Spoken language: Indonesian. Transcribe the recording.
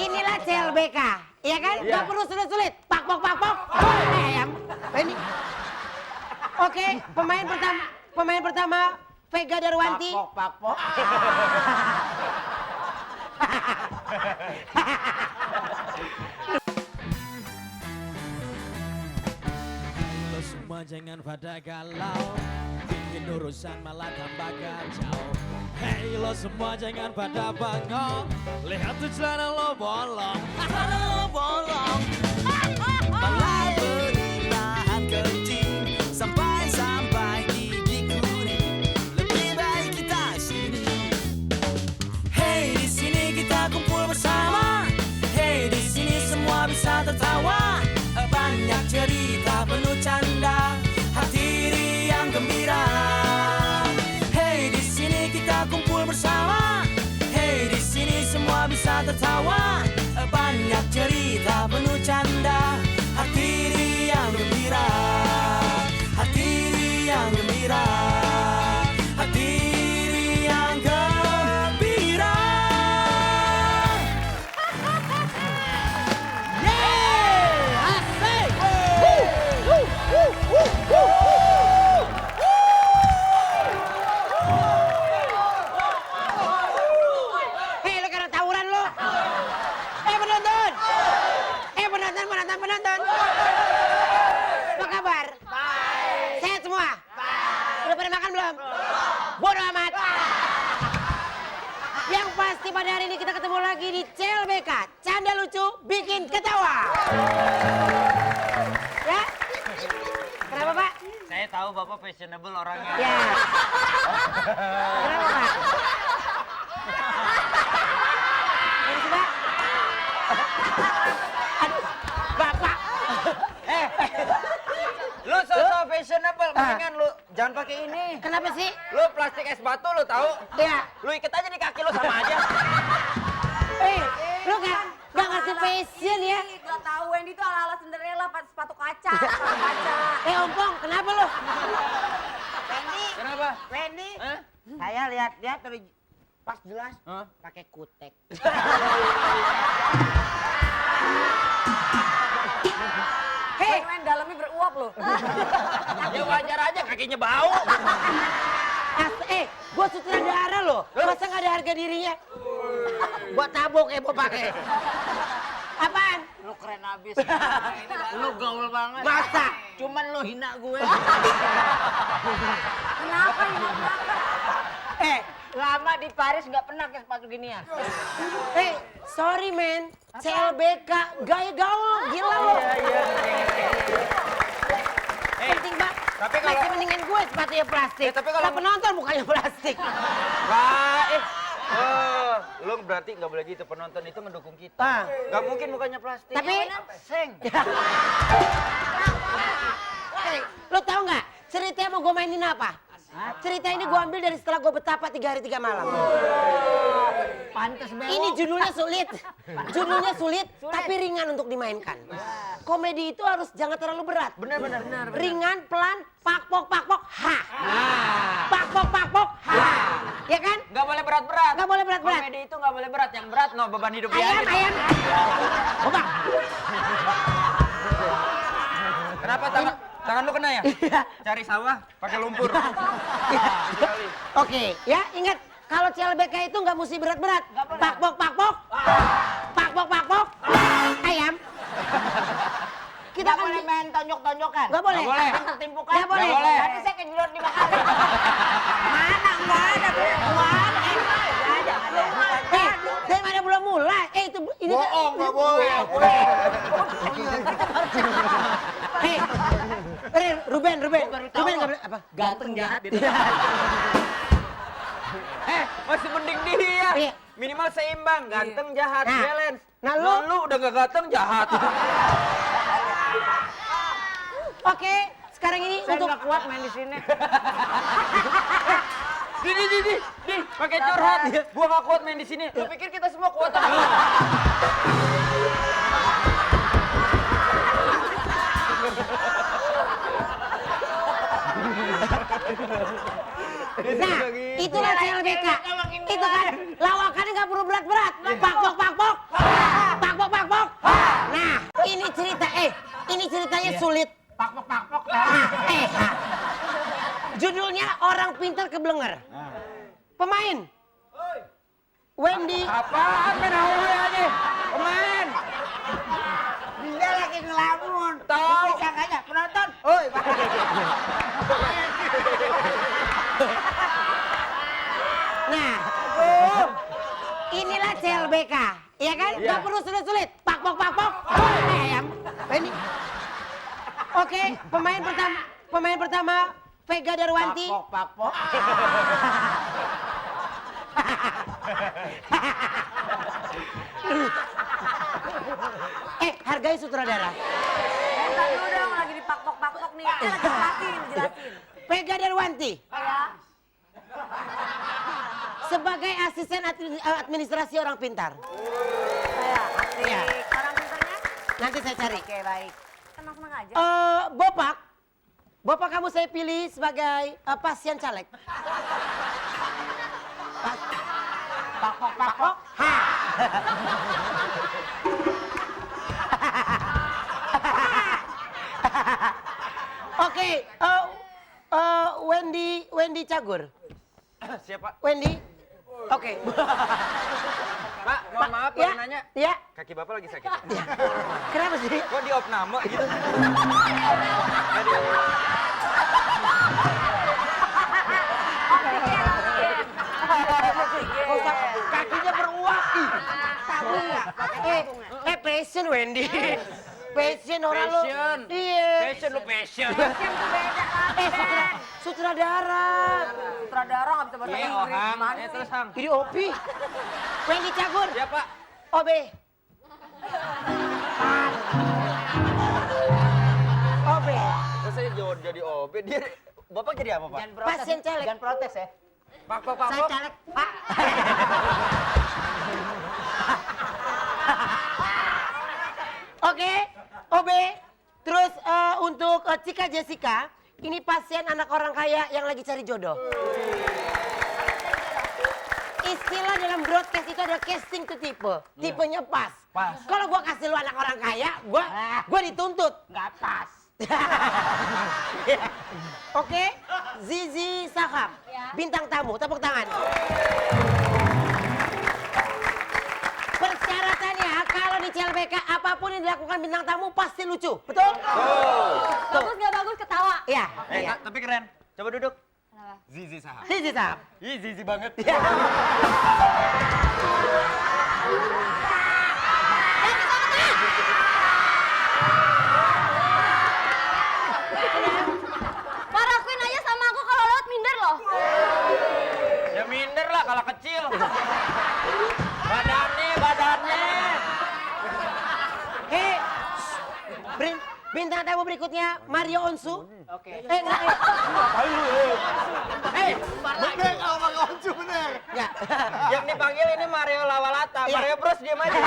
Inilah CLBK, ya kan? Iya. Gak perlu sulit-sulit. Pak pok. Ayam. Ini. Oke, pemain pertama Vega Darwanti. Pak pok. Lo semua jangan pada galau, bikin urusan malah tambah kacau. Hey lo semua jangan pada bengong, lihat tuh celana lo bolong. Celana lo bolong. Malah beri lahan kencing, sampai gigi kuning. Lebih baik kita sini. Hey di sini kita kumpul bersama. Hey di sini semua bisa tertawa. Banyak cerita penuh canda, hati riang gembira. Hey di sini kita kumpul bersama. Hey di sini semua bisa tertawa. Banyak cerita penuh canda, hati riang gembira. Hati riang gembira. Hati riang gembira. Hei, lo kena tawuran lo. Penonton. Apa kabar? Baik. Sehat semua? Baik. Udah pada makan belum? Bodoh amat. Yang pasti pada hari ini kita ketemu lagi di CLBK. Canda lucu, bikin ketawa. Ya? Kenapa, Pak? Saya tahu Bapak fashionable orangnya. Ya. Kenapa, Pak? Yang sudah? Aduh, Bapak. Lu so-so fashionable, mendingan lu jangan pakai ini. Kenapa sih? Lu plastik es batu lu tahu? Ya. Lu ikat aja di kaki lu sama aja. Lu gak ngerti fashion ya? Gak tahu Wendy tuh ala-ala Cinderella pakai sepatu kaca. Ompong, kenapa lu? Wendy, Kenapa? Wendy, Hah? saya lihat dia tadi pas jelas Hah? pakai kutek. Hei, Wen dalamnya beruap loh. Ya wajar aja kakinya bau. gua sutradara loh. Masa gak ada harga dirinya? Gua tabok mau pakai. Apaan? Lu keren abis. Lu gaul banget. Masa? Cuman lu hina gue. Kenapa ini? Lama di Paris nggak pernah pakai sepatu ginian. Sorry men. CLBK, gaya gaul, gila lo. Penting banget. Tapi kalau- masih mendingan gue sepatunya plastik. tapi kalau- Lah, penonton mukanya plastik. Baik. Oh, lu berarti nggak boleh gitu, penonton itu mendukung kita. Ah. Nggak mungkin mukanya plastik. Tapi, Seng. lo tau nggak ceritanya mau gue mainin apa? Cerita ini gue ambil dari setelah gue betapa 3 hari 3 malam. Pantes bewok. Ini judulnya sulit. Judulnya sulit, tapi ringan untuk dimainkan. Komedi itu harus jangan terlalu berat. Benar. Ringan, pelan, pak pok, ha. Pak pok, ha. Ya kan? Nggak boleh berat-berat. Nggak boleh berat-berat. Komedi itu nggak boleh berat. Yang berat no beban hidup dia. Ayam. Coba. Kenapa tangan lu kena ya? Cari sawah pakai lumpur. Oke, ya ingat kalau CLBK itu nggak mesti berat-berat. Pak pok. Pak pok. Ayam. Kita Nggak kan boleh main tonjok-tonjokan. nggak boleh. Nggak boleh. Yang tertimpukan. Nggak boleh. Nanti saya kejelur di mata. Mana? Nggak ada. Daripada belum mulai. Itu ini Bohong, nggak boleh. Ruben nggak boleh apa? Ganteng jahat. Masih mending dia. Iya. Minimal seimbang, ganteng, jahat, Nah. balance. Nah, lu udah gak ganteng, jahat. Oke, sekarang ini Saya untuk nggak kuat main di sini. Di, pakai curhat. Gua gak kuat main di sini. Lu pikir kita semua kuat apa? nah, itulah CLBK. Itu kan lawakannya nggak perlu berat-berat. Pak pok. sulit. Pakpok, pakpok. Judulnya Orang Pintar Keblenger. Pemain. Wendy. Apaan main hawe aja? Pemain. Dia lagi ngelamun. Tahu. Bisa aja penonton. Oi. Nah, inilah CLBK, ya kan? Iya. Gak perlu sulit-sulit. Pakpok, pakpok. Ayam. Wendy. Oke, pemain pertama Vega Darwanti. Pakpok, pakpok. Hargai sutradara. Bentar dulu dong, lagi dipakpok-pakpok nih. Jelasin. Vega Darwanti Ya. sebagai asisten administrasi orang pintar. Saya asik. Iya. Orang pintarnya? Nanti saya cari. Oke, baik. Senang-senang aja. Bopak kamu saya pilih sebagai pasien caleg. Pakpok, pakpok. Oke, Wendy Cagur. Siapa? Wendy. Oke. Pak, mohon maaf Ya, boleh nanya. ya. Kaki Bapak lagi sakit. Ya. Kenapa sih? Kok di opname gitu? Kakinya beruap. Passion Wendy. Passion orang lo. Passion. Iya. Passion lu passion. Sutradara. Sutradara nggak bisa bahasa Iya, Inggris. Hang. Gimana sih? Terus Hang. Ini Opi. Wendy Cagur. Ya Pak. OB. OB. Terus saya jadi OB. Dia Bapak jadi apa Pak? Jangan protes. Pasien caleg. Jangan protes ya. Pak. Saya caleg, Pak. Oke, OB. Terus untuk Cika Jessica, ini pasien anak orang kaya yang lagi cari jodoh. Istilah dalam broadcast itu ada casting to tipe. Tipenya pas. Pas. Kalau gua kasih lu anak orang kaya, gua dituntut. Nggak pas. Oke, Zizi Sahab, bintang tamu, tepuk tangan. Persyaratannya kalau di CLBK apapun yang dilakukan bintang tamu pasti lucu, betul? Bagus nggak bagus ketawa. Iya. Tapi keren. Coba duduk. Zizi Sahab. Zizi Sahab. Ih, Zizi banget. Pak, lakuin aja sama aku kalau lewat minder loh. Ya minder lah kalau kecil. Badannya. Hei, bintang tamu berikutnya Mario Onsu. Oke. Enggak. Bener kalau Bang Oncu bener. Ya. Yang dipanggil ini Mario Lawalata. Iya. Mario Bros diam aja.